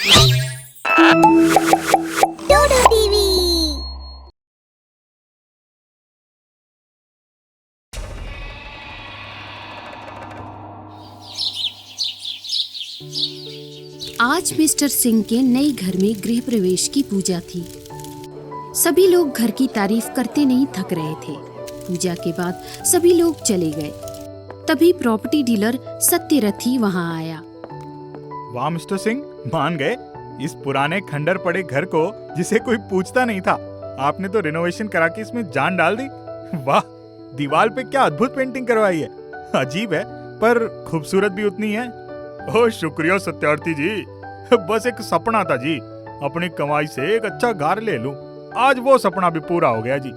डोडो TV. आज mister Singh के नए घर में गृह प्रवेश की पूजा थी। सभी लोग घर की तारीफ करते नहीं थक रहे थे। पूजा के बाद सभी लोग चले गए। तभी प्रॉपर्टी डीलर सत्यरथी वहां आया। वाह मिस्टर सिंह, मान गए इस पुराने खंडर पड़े घर को जिसे कोई पूछता नहीं था। आपने तो रिनोवेशन करा के इसमें जान डाल दी। वाह, दीवार पे क्या अद्भुत पेंटिंग करवाई है। अजीब है पर खूबसूरत भी उतनी है। ओह शुक्रिया सत्यार्थी जी, बस एक सपना था जी, अपनी कमाई से एक अच्छा घर ले लूं। आज वो सपना भी पूरा हो गया जी।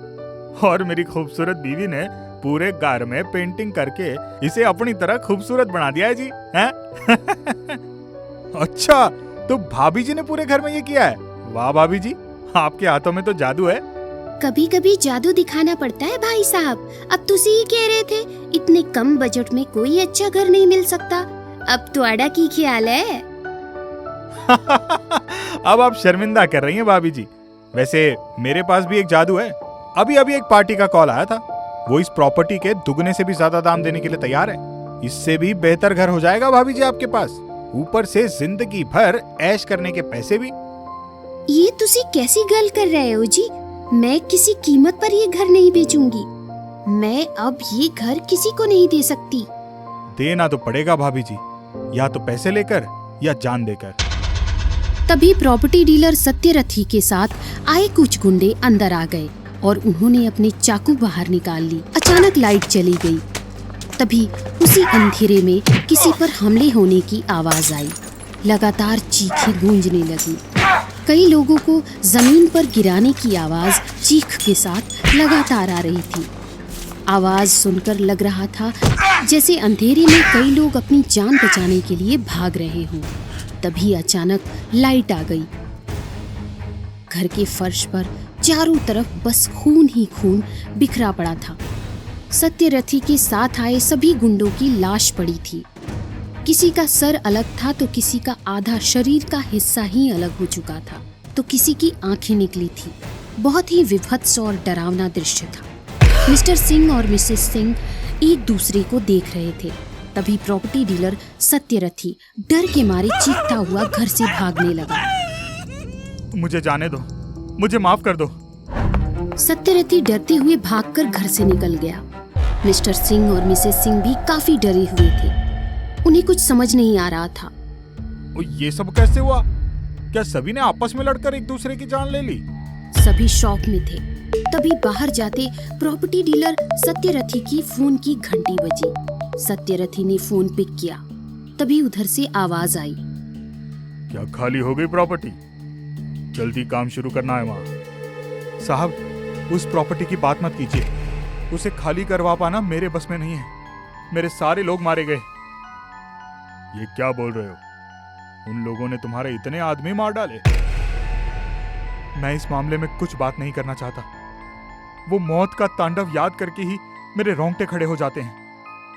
और मेरी खूबसूरत बीवी ने पूरे घर में पेंटिंग करके इसे अपनी तरह खूबसूरत बना दिया है जी, हैं? अच्छा, तो भाभी जी ने पूरे घर में ये किया है। वाह भाभी जी, आपके हाथों में तो जादू है। कभी कभी जादू दिखाना पड़ता है भाई साहब। अब तुसी ही कह रहे थे इतने कम बजट में कोई अच्छा घर नहीं मिल सकता। अब तो आड़ा की ख्याल है। अब आप शर्मिंदा कर रही हैं भाभी जी। वैसे मेरे पास भी एक जादू है। अभी एक पार्टी का कॉल आया था। वो इस प्रॉपर्टी के दुगने से भी ज्यादा दाम देने के लिए तैयार है। इससे भी बेहतर घर हो जाएगा भाभी जी आपके पास, ऊपर से जिंदगी भर ऐश करने के पैसे भी। ये तुसी कैसी गल कर रहे हो जी? मैं किसी कीमत पर ये घर नहीं बेचूंगी। मैं अब ये घर किसी को नहीं दे सकती। देना तो पड़ेगा भाभी जी, या तो पैसे लेकर या जान देकर। तभी प्रॉपर्टी डीलर सत्यरथी के साथ आए कुछ गुंडे अंदर आ गए और उन्होंने अपने चाकू बाहर निकाल ली। अचानक लाइट चली गई। तभी उसी अंधेरे में किसी पर हमले होने की आवाज आई। लगातार चीखें गूंजने लगी। कई लोगों को जमीन पर गिराने की आवाज चीख के साथ लगातार आ रही थी। आवाज सुनकर लग रहा था जैसे अंधेरे में कई लोग अपनी जान बचाने के लिए भाग रहे हों। तभी अचानक लाइट आ गई। घर के फर्श पर चारों तरफ बस खून ही खून बिखरा पड़ा था। सत्यरथी के साथ आए सभी गुंडों की लाश पड़ी थी। किसी का सर अलग था तो किसी का आधा शरीर का हिस्सा ही अलग हो चुका था, तो किसी की आंखें निकली थी। बहुत ही विभत्स और डरावना दृश्य था। मिस्टर सिंह और मिसेस सिंह एक दूसरे को देख रहे थे। तभी प्रॉपर्टी डीलर सत्यरथी डर के मारे चीखता हुआ घर से भागने लगा। मुझे जाने दो, मुझे माफ कर दो। सत्यरथी डरते हुए भागकर घर से निकल गया। मिस्टर सिंह और मिसेस सिंह भी काफी डरे हुए थे। उन्हें कुछ समझ नहीं आ रहा था। ये सब कैसे हुआ? क्या सभी ने आपस में लड़कर एक दूसरे की जान ले ली? सभी शॉक में थे। तभी बाहर जाते प्रॉपर्टी डीलर सत्यरथी की फोन की घंटी बजी। सत्यरथी ने फोन पिक किया। तभी उधर से आवाज आई। क्या खाली हो गई प्रॉपर्टी? जल्दी काम शुरू करना है वहाँ। साहब, उस प्रॉपर्टी की बात मत कीजिए। उसे खाली करवा पाना मेरे बस में नहीं है। मेरे सारे लोग मारे गए। ये क्या बोल रहे हो? उन लोगों ने तुम्हारे इतने आदमी मार डाले? मैं इस मामले में कुछ बात नहीं करना चाहता। वो मौत का तांडव याद करके ही मेरे रोंगटे खड़े हो जाते हैं।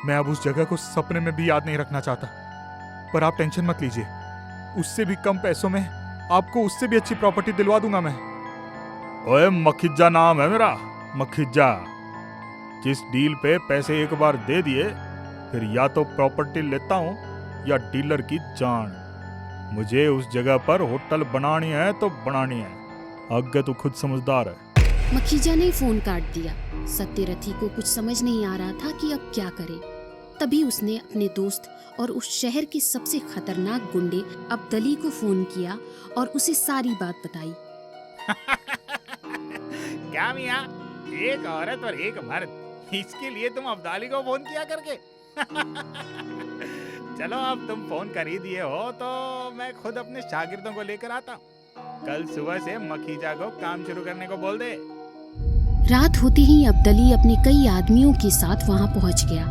मैं अब उस जगह को सपने में भी याद नहीं रखना चाहता। पर आप टेंशन मत लीजिए, उससे भी कम पैसों में आपको उससे भी अच्छी प्रॉपर्टी दिलवा दूंगा मैं। ओए मखिज्जा नाम है मेरा, मखिज्जा। जिस डील पे पैसे एक बार दे दिए, फिर या तो प्रॉपर्टी लेता हूं या डीलर की जान। मुझे उस जगह पर होटल बनानी है तो बनानी है। आगे तो खुद समझदार है। मखीजा ने फोन काट दिया। सत्यरथी को कुछ समझ नहीं आ रहा था कि अब क्या करे। तभी उसने अपने दोस्त और उस शहर के सबसे खतरनाक गुंडे अब्दली को फोन किया और उसे सारी बात बताई। क्या मियां, एक औरत और एक मर्द, इसके लिए तुम अब्दाली को फोन किया करके? चलो अब तुम फोन कर ही दिए हो तो मैं खुद अपने शागिर्दों को लेकर आता हूँ। कल सुबह से मखीजा को काम शुरू करने को बोल दे। रात होते ही अब्दली अपने कई आदमियों के साथ वहां पहुंच गया।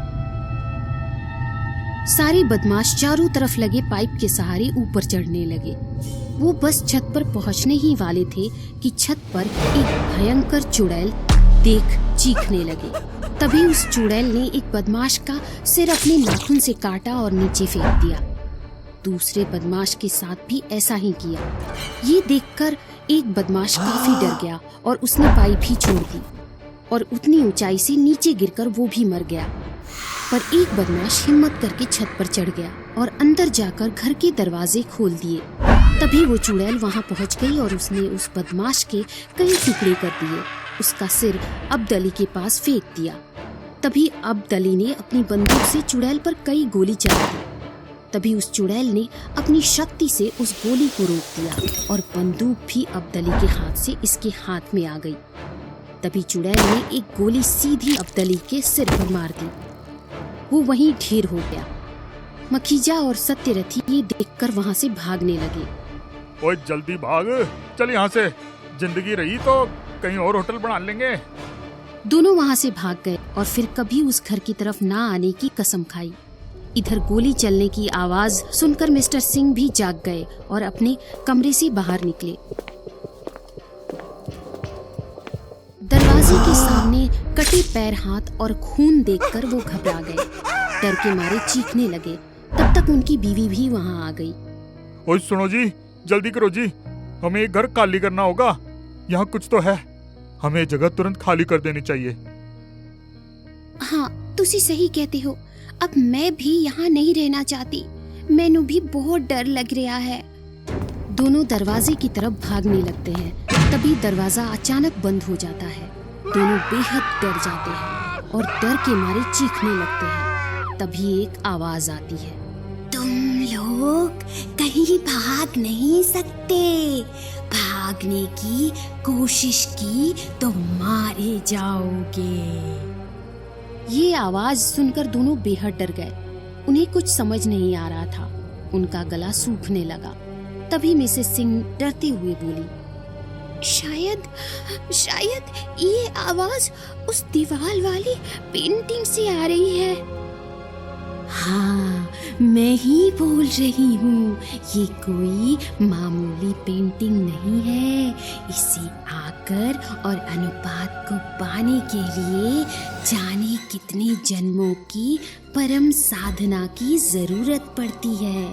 सारे बदमाश चारों तरफ लगे पाइप के सहारे ऊपर चढ़ने लगे। वो बस छत पर पहुंचने ही वाले थे कि छत पर एक भयंकर चुड़ैल देख चीखने लगे। तभी उस चुड़ैल ने एक बदमाश का सिर अपने नाखून से काटा और नीचे फेंक दिया। दूसरे बदमाश के साथ भी ऐसा ही किया। ये देखकर एक बदमाश काफी डर गया और उसने पाइप ही छोड़ दी और उतनी ऊंचाई से नीचे गिरकर वो भी मर गया। पर एक बदमाश हिम्मत करके छत पर चढ़ गया और अंदर जाकर घर के दरवाजे खोल दिए। तभी वो चुड़ैल वहां पहुंच गई और उसने उस बदमाश के कई टुकड़े कर दिए। उसका सिर अब्दली के पास फेंक दिया। तभी अब्दली ने अपनी बंदूक से चुड़ैल पर कई गोली चला दी। तभी उस चुड़ैल ने अपनी शक्ति से उस गोली को रोक दिया और बंदूक भी अब्दली के हाथ से इसके हाथ में आ गई। तभी चुड़ैल ने एक गोली सीधी अब्दली के सिर पर मार दी। वो वहीं ढेर हो गया। मखीजा और सत्यरथी ये देखकर वहां से भागने लगे। ओए जल्दी भाग, चल यहाँ से। जिंदगी रही तो कहीं और होटल बना लेंगे। दोनों वहां से भाग गए और फिर कभी उस घर की तरफ ना आने की कसम खाई। इधर गोली चलने की आवाज सुनकर मिस्टर सिंह भी जाग गए और अपने कमरे से बाहर निकले। दरवाजे के सामने कटे पैर हाथ और खून देखकर वो घबरा गए। डर के मारे चीखने लगे। तब तक उनकी बीवी भी वहां आ गई। ओए सुनो जी, जल्दी करो जी, हमें एक घर खाली करना होगा। यहाँ कुछ तो है, हमें जगह तुरंत खाली कर देनी चाहिए। हाँ, तुसी सही कहते हो। अब मैं भी यहाँ नहीं रहना चाहती। मैनू भी बहुत डर लग रहा है। दोनों दरवाजे की तरफ भागने लगते हैं। तभी दरवाजा अचानक बंद हो जाता है। दोनों बेहद डर जाते हैं और डर के मारे चीखने लगते हैं। तभी एक आवाज आती है, तुम लोग कहीं भाग नहीं सकते। भागने की कोशिश की तो मारे जाओगे। ये आवाज सुनकर दोनों बेहद डर गए। उन्हें कुछ समझ नहीं आ रहा था। उनका गला सूखने लगा। तभी मिसेस सिंह डरते हुए बोली, शायद ये आवाज उस दीवार वाली पेंटिंग से आ रही है। हाँ, मैं ही बोल रही हूँ। ये कोई मामूली पेंटिंग नहीं है। इसे आकर और अनुपात को पाने के लिए जाने कितने जन्मों की परम साधना की जरूरत पड़ती है।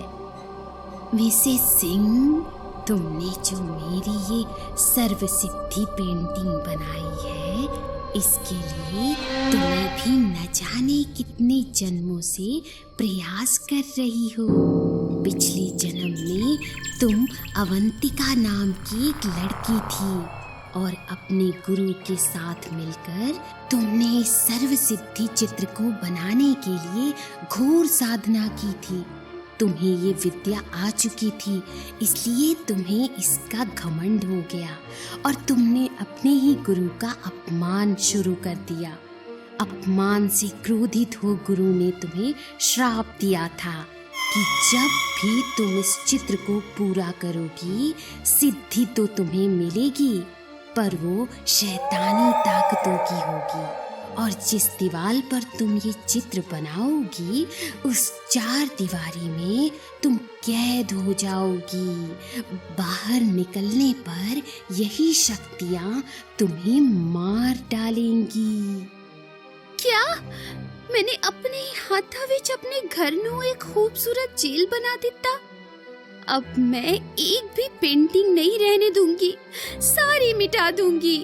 मिसेस सिंह, तुमने जो मेरी ये सर्वसिद्धि पेंटिंग बनाई है, इसके लिए तुम्हें भी न जाने कितने जन्मों से प्रयास कर रही हो। पिछले जन्म में तुम अवंतिका नाम की एक लड़की थी और अपने गुरु के साथ मिलकर तुमने सर्वसिद्धि चित्र को बनाने के लिए घोर साधना की थी। तुम्हें ये विद्या आ चुकी थी, इसलिए तुम्हें इसका घमंड हो गया और तुमने अपने ही गुरु का अपमान शुरू कर दिया। अपमान से क्रोधित हो गुरु ने तुम्हें श्राप दिया था कि जब भी तुम इस चित्र को पूरा करोगी, सिद्धि तो तुम्हें मिलेगी, पर वो शैतानी ताकतों की होगी। और जिस दीवार पर तुम ये चित्र बनाओगी, उस चार दीवारी में तुम कैद हो जाओगी। बाहर निकलने पर यही शक्तियाँ तुम्हें मार डालेंगी। क्या मैंने अपने हाथा विच अपने घर नू एक खूबसूरत जेल बना दिता? अब मैं एक भी पेंटिंग नहीं रहने दूंगी, सारी मिटा दूंगी।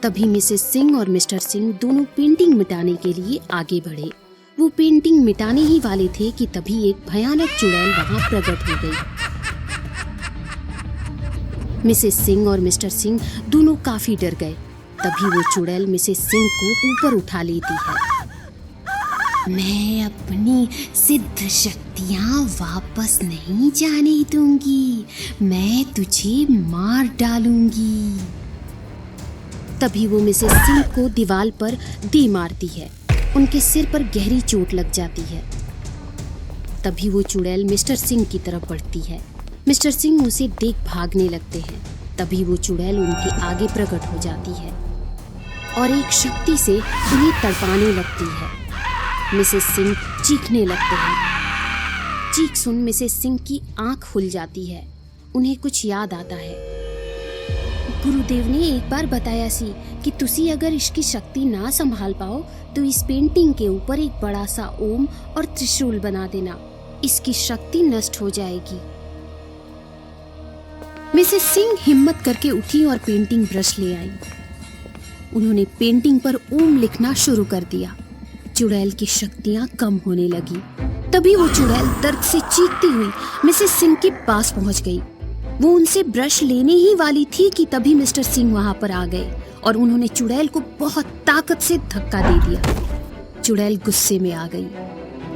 तभी मिसेस सिंह और मिस्टर सिंह दोनों पेंटिंग मिटाने के लिए आगे बढ़े। वो पेंटिंग मिटाने ही वाले थे कि तभी एक भयानक चुड़ैल वहां प्रकट हो गई। मिसेस सिंह और मिस्टर सिंह दोनों काफी डर गए। तभी वो चुड़ैल मिसेस सिंह को ऊपर उठा लेती है। मैं अपनी सिद्ध शक्तियाँ वापस नहीं जाने दूंगी। मैं तुझे मार डालूंगी। तभी वो मिसेस सिंह को दीवार पर दे मारती है। उनके सिर पर गहरी चोट लग जाती है। तभी वो चुड़ैल मिस्टर सिंह की तरफ बढ़ती है। मिस्टर सिंह उसे देख भागने लगते हैं। तभी वो चुड़ैल उनके आगे प्रकट हो जाती है और एक शक्ति से उन्हें तड़पाने लगती है। मिसेस सिंह चीखने लगते हैं। चीख सुन मिसेस सिंह की आंख खुल जाती है। उन्हें कुछ याद आता है। गुरुदेव ने एक बार बताया सी कि तुसी अगर इसकी शक्ति ना संभाल पाओ तो इस पेंटिंग के ऊपर एक बड़ा सा ओम और त्रिशूल बना देना। इसकी शक्ति नष्ट हो जाएगी। मिसेस सिंह हिम्मत करके उठी और पेंटिंग ब्रश ले आई। उन्होंने पेंटिंग पर ओम लिखना शुरू कर दिया। चुड़ैल की शक्तियां कम होने लगी। तभी वो चुड़ैल दर्द से चीखती हुई मिसेस सिंह के पास पहुंच गई। वो उनसे ब्रश लेने ही वाली थी कि तभी मिस्टर सिंह वहां पर आ गए और उन्होंने चुड़ैल को बहुत ताकत से धक्का दे दिया। चुड़ैल गुस्से में आ गई।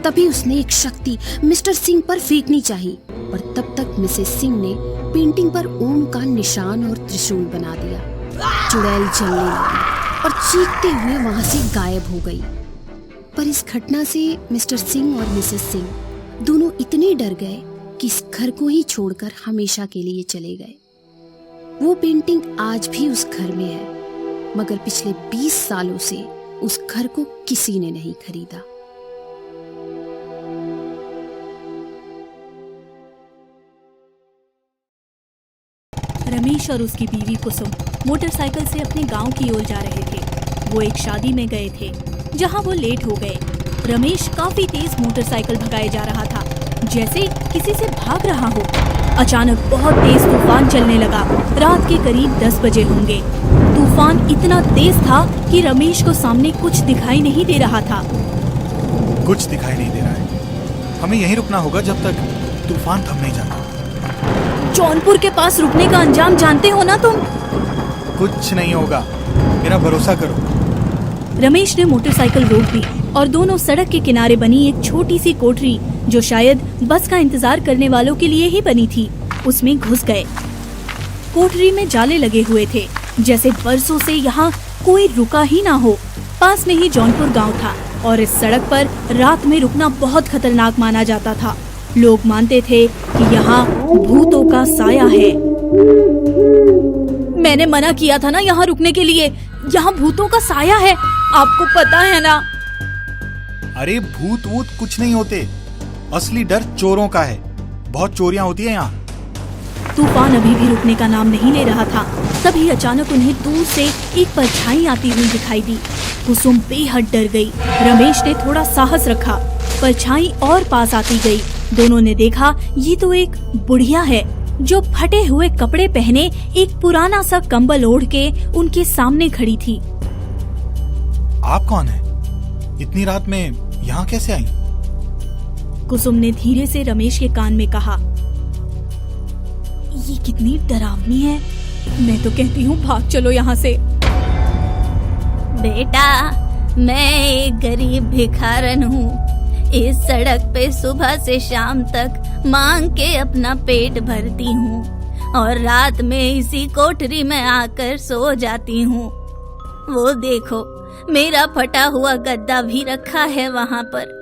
तभी उसने एक शक्ति मिस्टर सिंह पर फेंकनी चाहिए, पर तब तक मिसेस सिंह ने पेंटिंग पर ओम का निशान और त्रिशूल बना दिया। चुड़ैल जलने लगी और चीखते हुए वहां से गायब हो गई। पर इस घटना से मिस्टर सिंह और मिसेस सिंह दोनों इतने डर गए कि इस घर को ही छोड़कर हमेशा के लिए चले गए। वो पेंटिंग आज भी उस घर में है, मगर पिछले 20 सालों से उस घर को किसी ने नहीं खरीदा। रमेश और उसकी बीवी कुसुम मोटरसाइकिल से अपने गांव की ओर जा रहे थे। वो एक शादी में गए थे जहां वो लेट हो गए। रमेश काफी तेज मोटरसाइकिल भगाए जा रहा था, जैसे किसी से भाग रहा हो। अचानक बहुत तेज तूफान चलने लगा। रात के करीब 10 बजे होंगे। तूफान इतना तेज था कि रमेश को सामने कुछ दिखाई नहीं दे रहा था। कुछ दिखाई नहीं दे रहा है। हमें यहीं रुकना होगा जब तक तूफान थम नहीं जाता। जौनपुर के पास रुकने का अंजाम जानते हो ना तुम? कुछ नहीं होगा, मेरा भरोसा करो। रमेश ने मोटरसाइकिल रोक दी और दोनों सड़क के किनारे बनी एक छोटी सी कोठरी, जो शायद बस का इंतजार करने वालों के लिए ही बनी थी, उसमें घुस गए। कोठरी में जाले लगे हुए थे, जैसे बरसों से यहाँ कोई रुका ही ना हो। पास में ही जौनपुर गांव था और इस सड़क पर रात में रुकना बहुत खतरनाक माना जाता था। लोग मानते थे कि यहाँ भूतों का साया है। मैंने मना किया था ना यहाँ रुकने के लिए। यहाँ भूतों का साया है, आपको पता है ना? अरे भूत वूत कुछ नहीं होते, असली डर चोरों का है। बहुत चोरियां होती है यहाँ। तूफान अभी भी रुकने का नाम नहीं ले रहा था। तभी अचानक उन्हें दूर से एक परछाई आती हुई दिखाई दी। कुसुम बेहद डर गई। रमेश ने थोड़ा साहस रखा। परछाई और पास आती गई। दोनों ने देखा ये तो एक बुढ़िया है, जो फटे हुए कपड़े पहने एक पुराना सा कंबल ओढ़ के उनके सामने खड़ी थी। आप कौन है? इतनी रात में यहाँ कैसे आई? कुसुम ने धीरे से रमेश के कान में कहा। ये कितनी डरावनी है। मैं तो कहती हूँ भाग चलो यहाँ से। बेटा, मैं एक गरीब भिखारन हूँ। इस सड़क पे सुबह से शाम तक मांग के अपना पेट भरती हूँ और रात में इसी कोठरी में आकर सो जाती हूँ। वो देखो, मेरा फटा हुआ गद्दा भी रखा है वहाँ पर।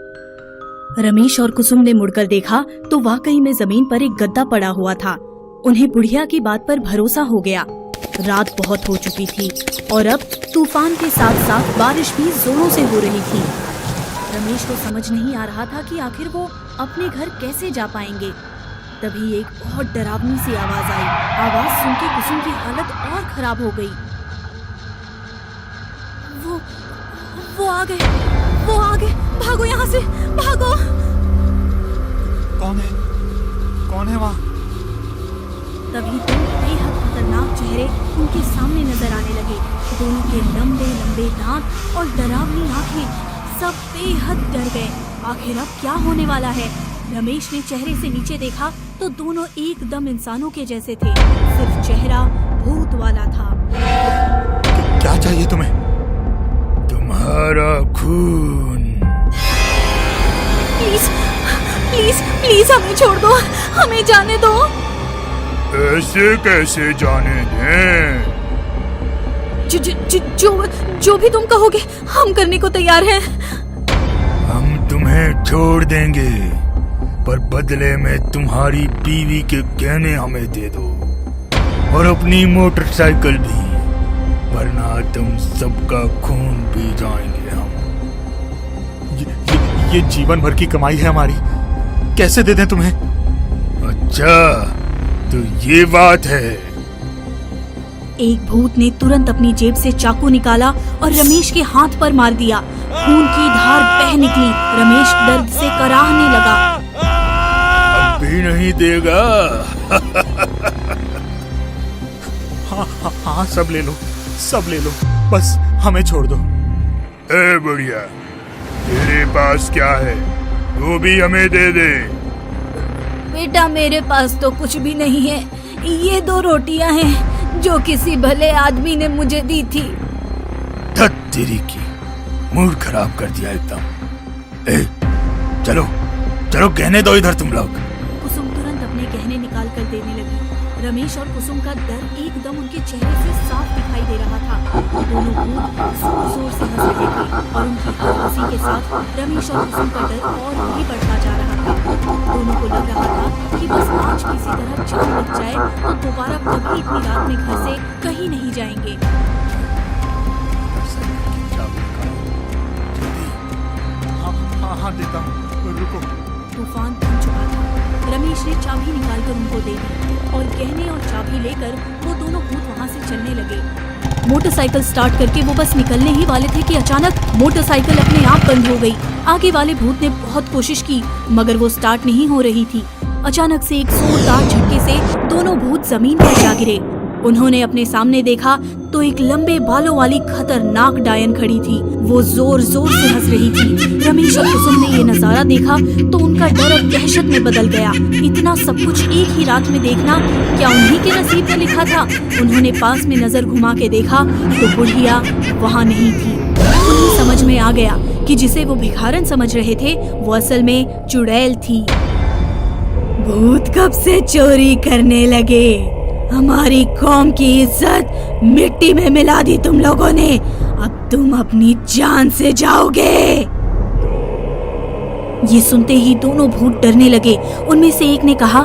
रमेश और कुसुम ने मुड़कर देखा तो वाकई में जमीन पर एक गद्दा पड़ा हुआ था। उन्हें बुढ़िया की बात पर भरोसा हो गया। रात बहुत हो चुकी थी और अब तूफान के साथ साथ बारिश भी जोरों से हो रही थी। रमेश को समझ नहीं आ रहा था कि आखिर वो अपने घर कैसे जा पाएंगे। तभी एक बहुत डरावनी सी आवाज आई। आवाज सुनकर कुसुम की हालत और खराब हो गई। वो आ गए, भागो यहाँ से, भागो। कौन है वहाँ? तभी दो बेहद खतरनाक चेहरे उनके सामने नजर आने लगे। दोनों के लंबे लंबे दांत और डरावनी आंखें, सब बेहद डर गए। आखिर अब क्या होने वाला है? रमेश ने चेहरे से नीचे देखा तो दोनों एकदम इंसानों के जैसे थे, सिर्फ चेहरा भूत वाला था। क्या चाहिए तुम्हें? तुम्हारा खून। प्लीज प्लीज प्लीज हमें छोड़ दो, हमें जाने दो। ऐसे कैसे जाने दें? जो भी तुम कहोगे हम करने को तैयार हैं। हम तुम्हें छोड़ देंगे, पर बदले में तुम्हारी बीवी के गहने हमें दे दो और अपनी मोटरसाइकिल भी, वरना तुम सबका खून पी जाएंगे हम। ये जीवन भर की कमाई है हमारी, कैसे दे दें तुम्हें? अच्छा, तो ये बात है। एक भूत ने तुरंत अपनी जेब से चाकू निकाला और रमेश के हाथ पर मार दिया। खून की धार बह निकली। रमेश दर्द से कराहने लगा। ही नहीं देगा। हाँ, सब ले लो, सब ले लो, बस हमें छोड़ दो। ए बढ़िया, तेरे पास क्या है वो भी हमें दे दे। बेटा मेरे पास तो कुछ भी नहीं है, ये 2 रोटियां हैं जो किसी भले आदमी ने मुझे दी थी। धत तेरी की, मूड खराब कर दिया एकदम। ए चलो चलो, कहने दो इधर तुम लोग। कुसुम तुरंत अपने गहने निकाल कर देने लगी। रमेश और कुसुम का डर एकदम उनके चेहरे से साफ दिखाई दे रहा था। दोनों भूत जोर जोर से हंस रहे थे और उनकी हर हंसी के साथ रमेश और कुसुम का डर और भी बढ़ता जा रहा था। दोनों को लग रहा था कि बस आज किसी तरह जान बच जाए तो दोबारा कभी इतनी रात में घर से कहीं नहीं जाएंगे। हाँ, देता हूँ, रुको। तूफान थम चुका था। रमेश ने चाबी निकालकर उनको दे दी और गहने और चाबी लेकर वो दोनों भूत वहाँ से चलने लगे। मोटरसाइकिल स्टार्ट करके वो बस निकलने ही वाले थे कि अचानक मोटरसाइकिल अपने आप बंद हो गई। आगे वाले भूत ने बहुत कोशिश की मगर वो स्टार्ट नहीं हो रही थी। अचानक से एक जोरदार झटके से दोनों भूत जमीन पर जा गिरे। उन्होंने अपने सामने देखा तो एक लंबे बालों वाली खतरनाक डायन खड़ी थी। वो जोर जोर से हंस रही थी। रमेश और कुसुम ने ये नजारा देखा तो उनका डर अब दहशत में बदल गया। इतना सब कुछ एक ही रात में देखना क्या उन्हीं के नसीब में लिखा था? उन्होंने पास में नजर घुमा के देखा तो बुढ़िया वहाँ नहीं थी। उन्हें समझ में आ गया कि जिसे वो भिखारन समझ रहे थे वो असल में चुड़ैल थी। भूत कब से चोरी करने लगे? हमारी कौम की इज्जत मिट्टी में मिला दी तुम लोगों ने। अब तुम अपनी जान से जाओगे। ये सुनते ही दोनों भूत डरने लगे। उनमें से एक ने कहा,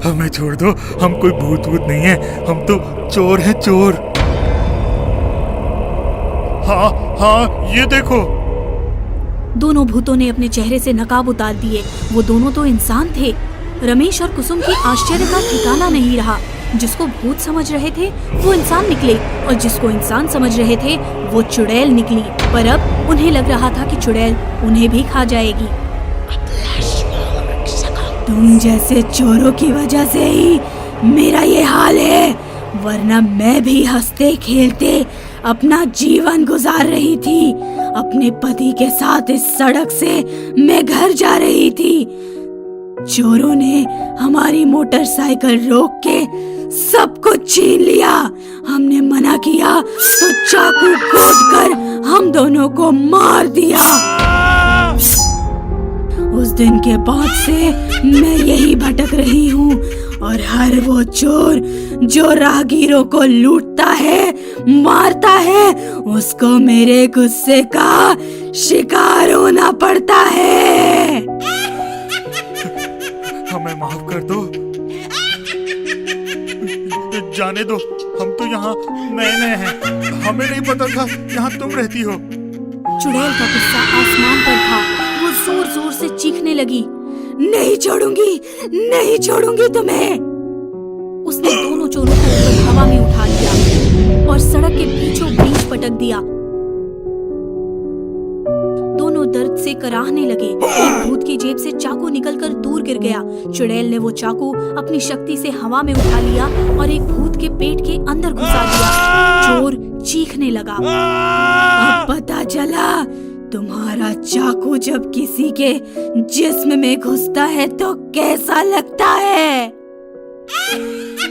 हमें छोड़ दो, हम कोई भूत नहीं है, हम तो चोर हैं, चोर। हाँ, ये देखो। दोनों भूतों ने अपने चेहरे से नकाब उतार दिए। वो दोनों तो इंसान थे। रमेश और कुसुम की आश्चर्य का ठिकाना नहीं रहा। जिसको भूत समझ रहे थे वो इंसान निकले और जिसको इंसान समझ रहे थे वो चुड़ैल निकली। पर अब उन्हें लग रहा था कि चुड़ैल उन्हें भी खा जाएगी। तुम जैसे चोरों की वजह से ही मेरा ये हाल है, वरना मैं भी हंसते खेलते अपना जीवन गुजार रही थी। अपने पति के साथ इस सड़क से मैं घर जा रही थी। चोरों ने हमारी मोटरसाइकिल रोक के सब कुछ छीन लिया। हमने मना किया तो चाकू खोदकर हम दोनों को मार दिया। उस दिन के बाद से मैं यही भटक रही हूँ और हर वो चोर जो राहगीरों को लूटता है, मारता है, उसको मेरे गुस्से का शिकार होना पड़ता है। हमें माफ कर दो, जाने दो। हम तो यहाँ नए नए हैं, हमें नहीं पता था यहाँ तुम रहती हो। चुड़ैल का गुस्सा आसमान पर था। वो जोर जोर से चीखने लगी, नहीं छोड़ूंगी, नहीं छोड़ूंगी तुम्हें। उसने दोनों चोरों को ऊपर हवा में उठा लिया और सड़क के बीचों बीच पटक दिया। दोनों दर्द से कराहने लगे। एक भूत की जेब से चाकू निकलकर दूर गिर गया। चुड़ैल ने वो चाकू अपनी शक्ति से हवा में उठा लिया और एक भूत के पेट के अंदर घुसा दिया। चोर चीखने लगा, अब पता चला तुम्हारा चाकू जब किसी के जिस्म में घुसता है तो कैसा लगता है।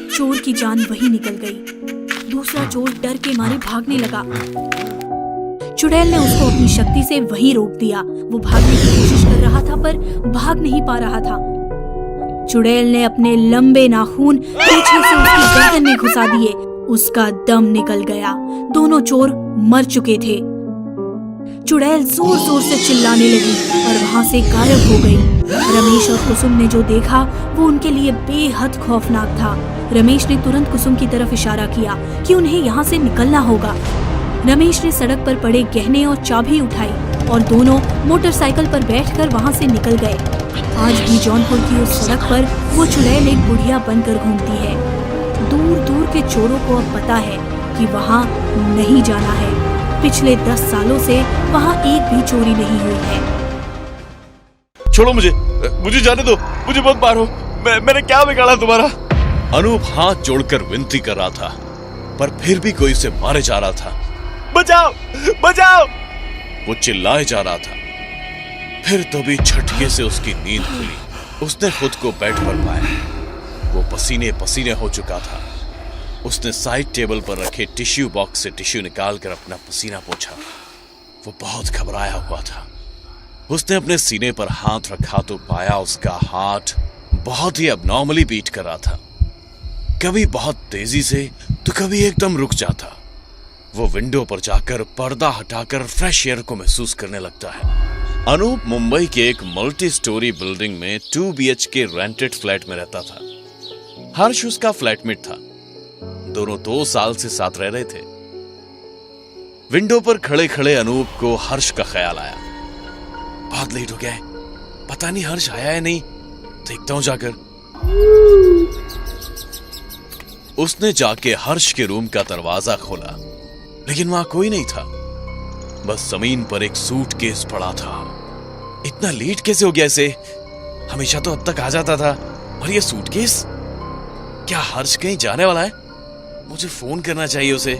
चोर की जान वही निकल गई। दूसरा चोर डर के मारे भागने लगा। चुड़ैल ने उसको अपनी शक्ति से वहीं रोक दिया। वो भागने की कोशिश कर रहा था पर भाग नहीं पा रहा था। चुड़ैल ने अपने लंबे नाखून पीछे से उसकी गर्दन में घुसा दिए। उसका दम निकल गया। दोनों चोर मर चुके थे। चुड़ैल जोर जोर से चिल्लाने लगी और वहाँ से गायब हो गई। रमेश और कुसुम ने जो देखा वो उनके लिए बेहद खौफनाक था। रमेश ने तुरंत कुसुम की तरफ इशारा किया कि उन्हें यहाँ से निकलना होगा। रमेश ने सड़क पर पड़े गहने और चाबी उठाई और दोनों मोटरसाइकिल पर बैठकर वहाँ से निकल गए। आज भी जौनपुर की उस सड़क पर वो चुड़ैल एक बुढ़िया बनकर घूमती है। दूर दूर के चोरों को अब पता है कि वहाँ नहीं जाना है। पिछले 10 सालों से वहाँ एक भी चोरी नहीं हुई है। छोड़ो मुझे। मुझे जाने दो, मुझे मत मारो, मैंने क्या बिगाड़ा तुम्हारा? अनूप हाथ जोड़कर विनती कर रहा था, पर फिर भी कोई उसे मारे जा रहा था। बचाओ, बचाओ! वो चिल्लाए जा रहा था। फिर तभी झटके से उसकी नींद खुली। उसने खुद को बेड पर पाया। वो पसीने पसीने हो चुका था। उसने साइड टेबल पर रखे टिश्यू बॉक्स से टिश्यू निकालकर अपना पसीना पोंछा। वो बहुत घबराया हुआ था। उसने अपने सीने पर हाथ रखा तो पाया उसका हार्ट बहुत ही अबनॉर्मली बीट कर रहा था। कभी बहुत तेजी से तो कभी एकदम रुक जाता। वो विंडो पर जाकर पर्दा हटाकर फ्रेश एयर को महसूस करने लगता है। अनूप मुंबई के एक मल्टी स्टोरी बिल्डिंग में 2 BHK रेंटेड फ्लैट में रहता था। हर्ष उसका फ्लैटमेट था। दोनों 2 साल से साथ रह रहे थे। विंडो पर खड़े खड़े अनूप को हर्ष का ख्याल आया। बहुत लेट हो गया है, पता नहीं हर्ष आया है नहीं, देखता हूं जाकर। उसने जाके हर्ष के रूम का दरवाजा खोला, लेकिन वहां कोई नहीं था। बस जमीन पर एक सूटकेस पड़ा था। इतना लेट कैसे हो गया इसे? हमेशा तो अब तक आ जाता था, और ये सूटकेस? क्या हर्ष कहीं जाने वाला है? मुझे फोन करना चाहिए उसे।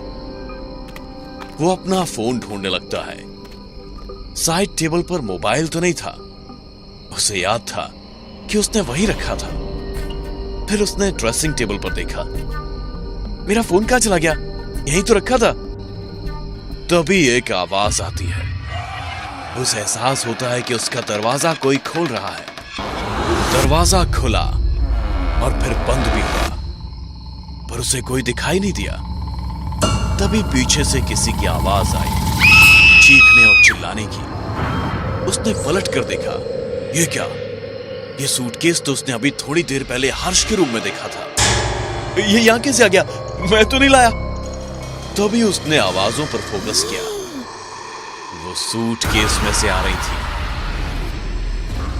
वो अपना फोन ढूंढने लगता है। साइड टेबल पर मोबाइल तो नहीं था। उसे याद था कि उसने वहीं रखा था। फिर उसने ड्रेसिंग टेबल पर देखा। मेरा फोन कहां चला गया? यहीं तो रखा था। तभी एक आवाज आती है। उसे एहसास होता है कि उसका दरवाजा कोई खोल रहा है। दरवाजा खुला और फिर बंद भी हुआ, पर उसे कोई दिखाई नहीं दिया। तभी पीछे से किसी की आवाज आई, चीखने और चिल्लाने की। उसने पलट कर देखा। ये क्या? ये सूटकेस तो उसने अभी थोड़ी देर पहले हर्ष के रूम में देखा था। ये यहां कैसे आ गया? मैं तो नहीं लाया। तभी उसने आवाजों पर फोकस किया। वो सूटकेस में से आ रही थी।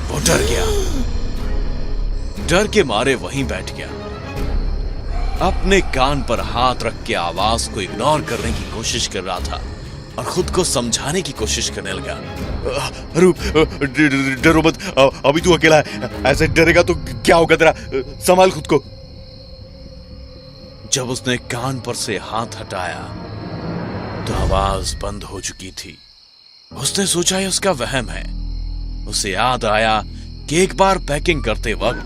वो डर गया। डर के मारे वहीं बैठ गया। अपने कान पर हाथ रख के आवाज को इग्नोर करने की कोशिश कर रहा था और खुद को समझाने की कोशिश करने लगा। रूप, डरो मत, अभी तू अकेला है। ऐसे डरेगा तो क्या होगा तेरा? संभाल खुद को। जब उसने कान पर से हाथ हटाया तो आवाज बंद हो चुकी थी। उसने सोचा ये उसका वहम है। उसे याद आया कि एक बार पैकिंग करते वक्त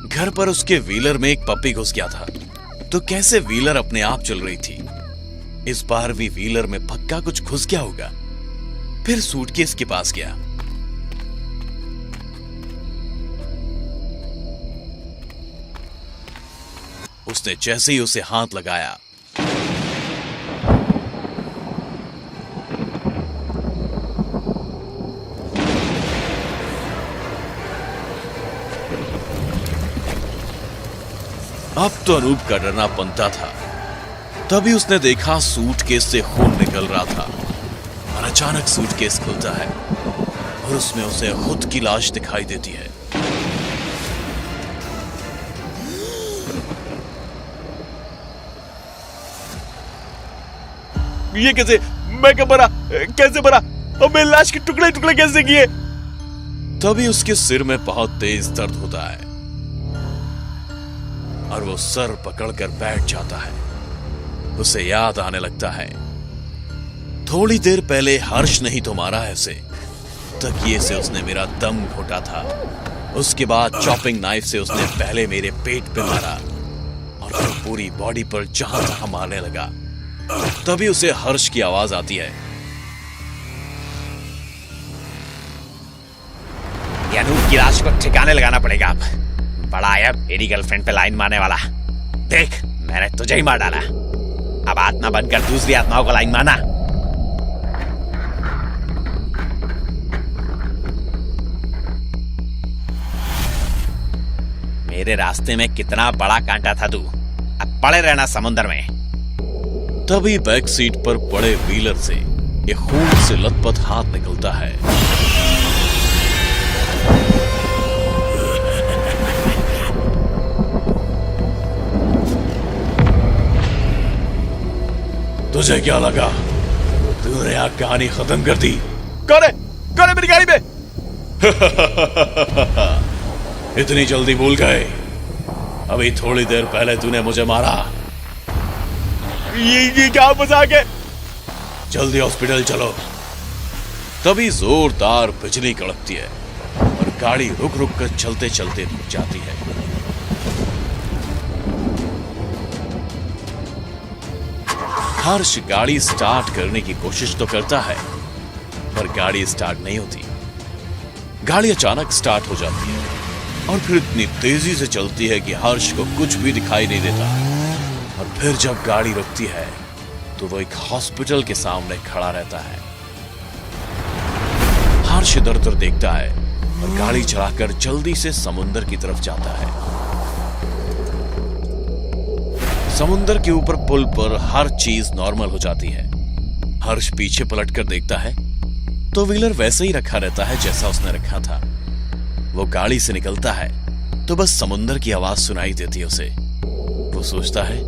घर पर उसके व्हीलर में एक पपी घुस गया था। तो कैसे व्हीलर अपने आप चल रही थी? इस बार भी व्हीलर में पक्का कुछ घुस गया होगा। फिर सूटकेस के पास गया। उसने जैसे ही उसे हाथ लगाया, अब तो अनूप का डरना बनता था। तभी उसने देखा सूटकेस से खून निकल रहा था और अचानक सूटकेस खुलता है और उसमें उसे खुद की लाश दिखाई देती है। ये कैसे? मैं कब मरा? कैसे मरा? और मेरी लाश के टुकड़े टुकड़े कैसे किए? तभी उसके सिर में बहुत तेज दर्द होता है और वो सर पकड़कर बैठ जाता है। उसे याद आने लगता है, थोड़ी देर पहले हर्ष नहीं तो मारा है उसे। तकिए से उसने मेरा दम घोटा था। उसके बाद चॉपिंग नाइफ से उसने पहले मेरे पेट पे मारा और फिर पूरी बॉडी पर जहां तहां मारने लगा। तभी उसे हर्ष की आवाज आती है। अनूप की लाश को ठिकाने लगाना पड़ेगा। अब बड़ा आया मेरी गर्लफ्रेंड पे लाइन मारने वाला। देख, मैंने तुझे ही मार डाला। अब आत्मा बनकर दूसरी आत्माओं को लाइन मारना। मेरे रास्ते में कितना बड़ा कांटा था तू। अब पड़े रहना समुद्र में। तभी बैक सीट पर पड़े व्हीलर से ये खून से लथपथ हाथ निकलता है। तुझे क्या लगा? तूने यहाँ कहानी खत्म कर दी? कौन है? कौन है मेरी गाड़ी में? इतनी जल्दी भूल गए? अभी थोड़ी देर पहले तूने मुझे मारा। ये क्या मजाक है? जल्दी हॉस्पिटल चलो। तभी जोरदार बिजली कड़कती है और गाड़ी रुक रुक कर चलते चलते रुक जाती है। हर्ष गाड़ी स्टार्ट करने की कोशिश तो करता है, पर गाड़ी स्टार्ट नहीं होती। गाड़ी अचानक स्टार्ट हो जाती है और फिर इतनी तेजी से चलती है कि हर्ष को कुछ भी दिखाई नहीं देता। और फिर जब गाड़ी रुकती है तो वो एक हॉस्पिटल के सामने खड़ा रहता है। हर्ष इधर उधर देखता है और गाड़ी चलाकर जल्दी से समुंदर की तरफ जाता है। समुंदर के ऊपर पुल पर हर चीज नॉर्मल हो जाती है। हर्ष पीछे पलटकर देखता है तो व्हीलर वैसे ही रखा रहता है जैसा उसने रखा था। वो गाड़ी से निकलता है तो बस समुंदर की आवाज सुनाई देती है उसे। वो सोचता है,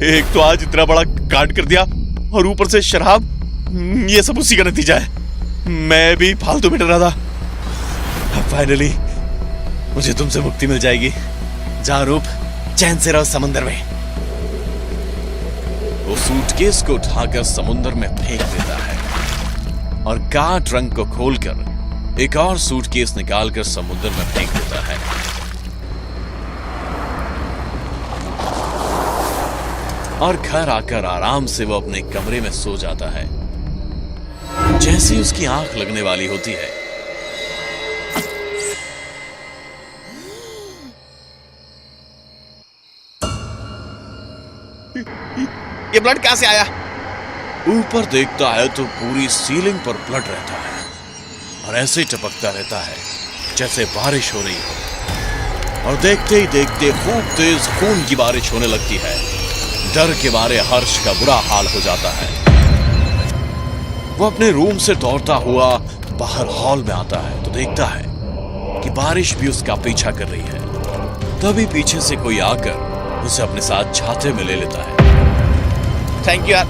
एक तो आज इतना बड़ा कांड कर दिया और ऊपर से शराब, ये सब उसी का नतीजा है। मैं भी फालतू में डर रहा था। अब फाइनली मुझे तुमसे मुक्ति मिल जाएगी। जा रूप, चैन से रहो समुंदर में। वो सूटकेस को उठाकर समुंदर में फेंक देता है और कार ट्रंक को खोलकर एक और सूटकेस निकालकर समुद्र में फेंक देता है। और घर आकर आराम से वो अपने कमरे में सो जाता है। जैसे ही उसकी आंख लगने वाली होती है, ये ब्लड कहां से आया? ऊपर देखता है तो पूरी सीलिंग पर ब्लड रहता है और ऐसे ही टपकता रहता है जैसे बारिश हो रही हो। और देखते ही देखते खूब तेज खून की बारिश होने लगती है। डर के मारे हर्ष का बुरा हाल हो जाता है। वो अपने रूम से दौड़ता हुआ बाहर हॉल में आता है तो देखता है कि बारिश भी उसका पीछा कर रही है। तभी पीछे से कोई आकर उसे अपने साथ छाते में ले लेता है। थैंक यू यार,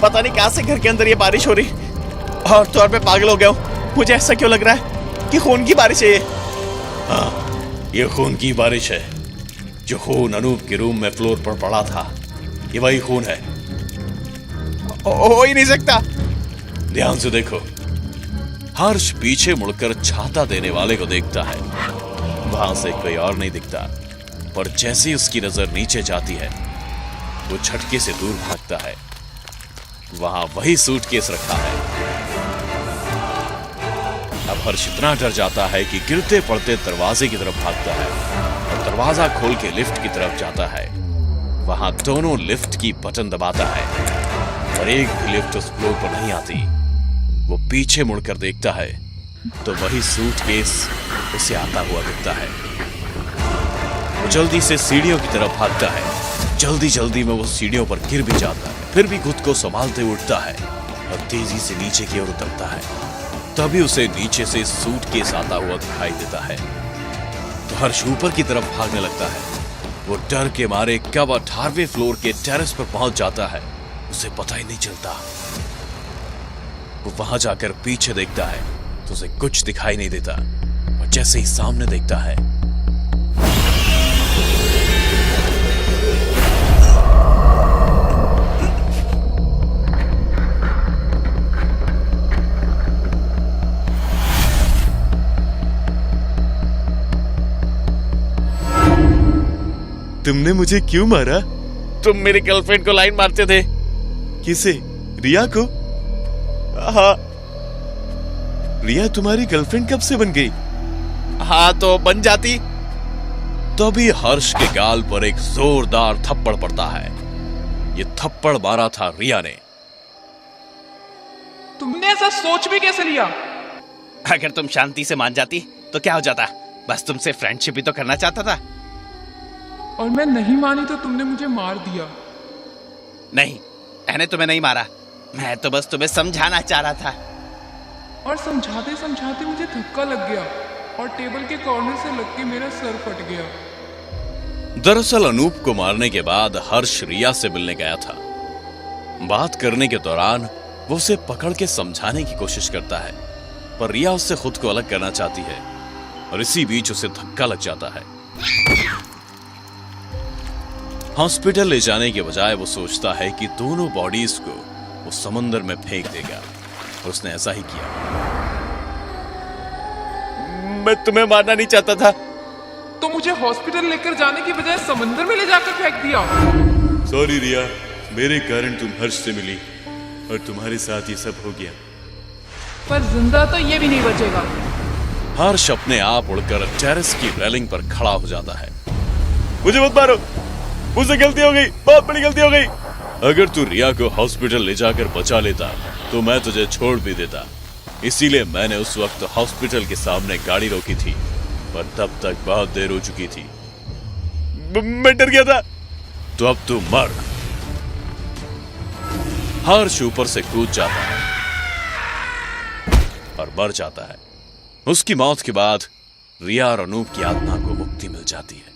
पता नहीं कहां से घर के अंदर ये बारिश हो रही और तो और मैं पागल हो गया हूं। मुझे ऐसा क्यों लग रहा है कि खून की बारिश है ये? हाँ, ये खून की बारिश है। जो खून अनूप के रूम में फ्लोर पर पड़ा था, ये वही खून है। हो ही नहीं सकता। ध्यान से देखो। हर्ष पीछे मुड़कर छाता देने वाले को देखता है। वहां से कोई और नहीं दिखता, पर जैसे ही उसकी नजर नीचे जाती है, वो झटके से दूर भागता है। वहां वही सूटकेस रखा है। अब हर्ष इतना डर जाता है कि गिरते पड़ते दरवाजे की तरफ भागता है और दरवाजा खोल के लिफ्ट की तरफ जाता है। वहां दोनों लिफ्ट की बटन दबाता है और एक भी लिफ्ट उस फ्लोर पर नहीं आती। वो पीछे मुड़कर देखता है तो वही सूटकेस उसे आता हुआ दिखता है। वो जल्दी से सीढ़ियों की तरफ भागता है। जल्दी जल्दी में वो सीढ़ियों पर गिर भी जाता है, फिर भी खुद को संभालते उठता है और तेजी से नीचे की ओर उतरता है। तभी उसे नीचे से सूटकेस आता हुआ दिखाई देता है तो हर्ष ऊपर की तरफ भागने लगता है। वो डर के मारे कब 18वें फ्लोर के टेरेस पर पहुंच जाता है, उसे पता ही नहीं चलता। वो वहां जाकर पीछे देखता है तो उसे कुछ दिखाई नहीं देता, और जैसे ही सामने देखता है तुमने मुझे क्यों मारा? तुम मेरी गर्लफ्रेंड को लाइन मारते थे। किसे? रिया को? हाँ। रिया तुम्हारी गर्लफ्रेंड कब से बन गई? हाँ तो बन जाती। तभी हर्ष के गाल पर एक जोरदार थप्पड़ पड़ता है। ये थप्पड़ मारा था रिया ने। तुमने ऐसा सोच भी कैसे लिया? अगर तुम शांति से मान जाती तो क्या हो जाता? बस तुमसे फ्रेंडशिप ही तो करना चाहता था। और मैं नहीं मानी तो तुमने मुझे मार दिया। नहीं, मैंने तुम्हें नहीं मारा। मैं तो बस तुम्हें समझाना चाह रहा था। और समझाते समझाते मुझे धक्का लग गया और टेबल के कॉर्नर से लग के मेरा सर फट गया। दरअसल अनूप को मारने के बाद हर्ष रिया से मिलने गया था। बात करने के दौरान वो उसे पकड़ के समझाने की कोशिश करता है, पर रिया उससे खुद को अलग करना चाहती है। और इसी बीच उसे धक्का लग जाता है। हॉस्पिटल ले जाने के बजाय वो सोचता है कि दोनों बॉडीज को वो समंदर में फेंक देगा, और उसने ऐसा ही किया। मैं तुम्हें मारना नहीं चाहता था। तो मुझे हॉस्पिटल लेकर जाने की बजाय समंदर में ले जाकर फेंक दिया। सॉरी रिया, मेरे कारण तुम हर्ष से मिली और तुम्हारे साथ ये सब हो गया। पर जिंदा तो ये भी नहीं बचेगा। हर्ष अपने आप उड़कर टेरेस की रेलिंग पर खड़ा हो जाता है। मुझे मत मारो, मुझसे गलती हो गई, बहुत बड़ी गलती हो गई। अगर तू रिया को हॉस्पिटल ले जाकर बचा लेता तो मैं तुझे छोड़ भी देता, इसीलिए मैंने उस वक्त हॉस्पिटल के सामने गाड़ी रोकी थी, पर तब तक बहुत देर हो चुकी थी। मैं डर गया था। तो अब तू मर। हर्ष ऊपर से कूद जाता है और मर जाता है। उसकी मौत के बाद रिया और अनूप की आत्मा को मुक्ति मिल जाती है।